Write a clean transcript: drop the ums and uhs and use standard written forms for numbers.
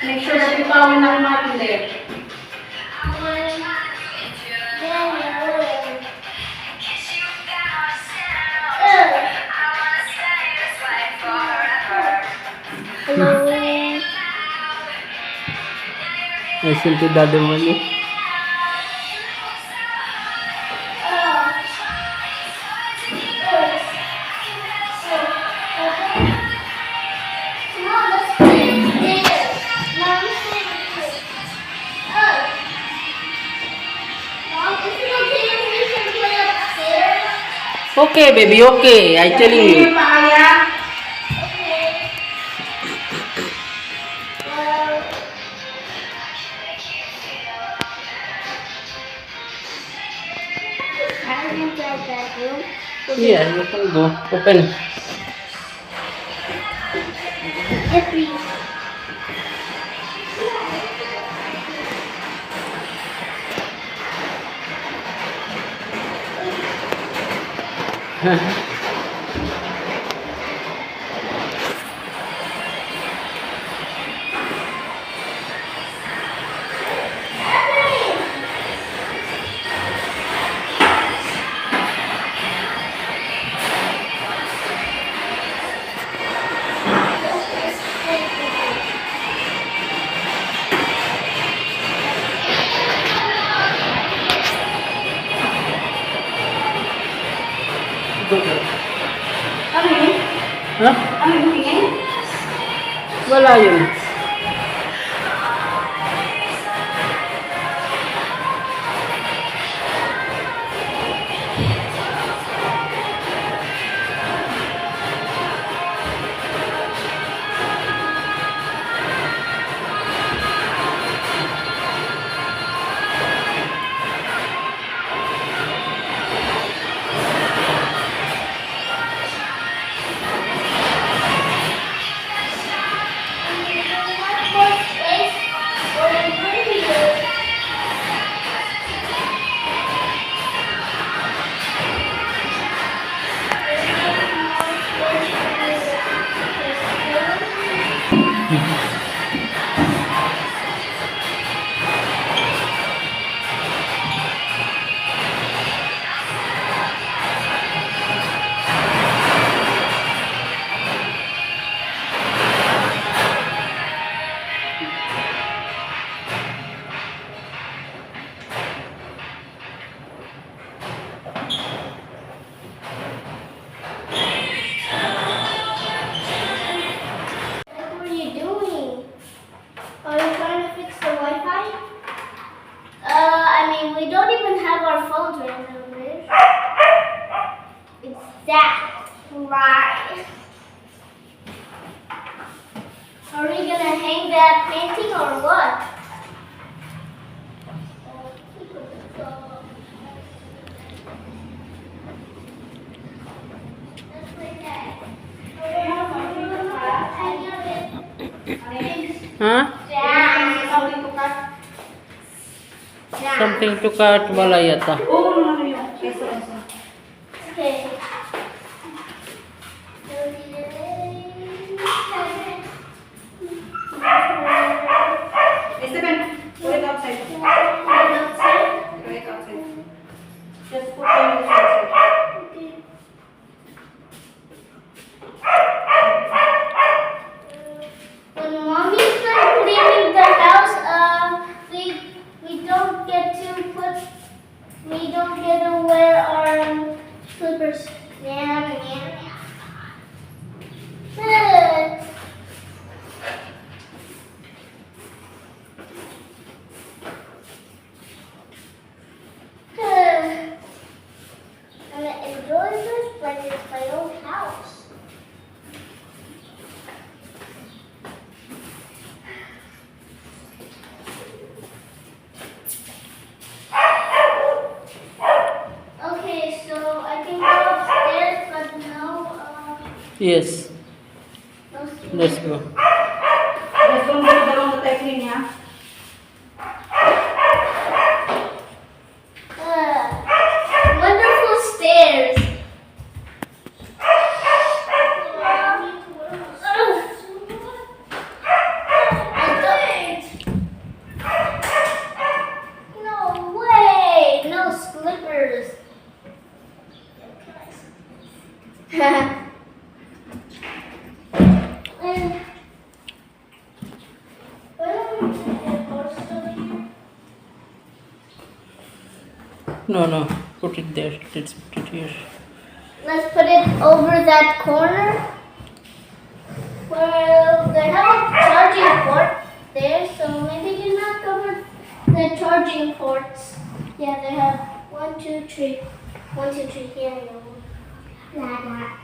Make sure that you towel ng mat in there. Hello. Listen to Daddy Money. Okay, baby, okay. I telling you. Yung paaya. Yeah, you can go. Open. Ano yun? Huh? Ano yung tingin? Wala yun. What are you doing? Are you trying to fix the Wi-Fi? I mean, we don't even have our phones right now, Liz. It's that right. Are we gonna hang that painting or what? Huh? Something to cut. Wala yata. Oo, ano yun? Eso. Okay. Esteban, put it outside. Put it outside. Just put them outside. When mommy's done cleaning the house, we don't get to wear our slippers. Yeah. I'm gonna enjoy this like it's my own house. Okay, so I can go upstairs, but no, Yes. no Let's go. Just don't go down the technique, yeah? Wonderful stairs. No, no. Put it there. Let's put it here. Let's put it over that corner. Well, they have a charging port there, so maybe you knock over the charging ports. Yeah, they have 1, 2, 3. 1, 2, 3 here. Blah, blah.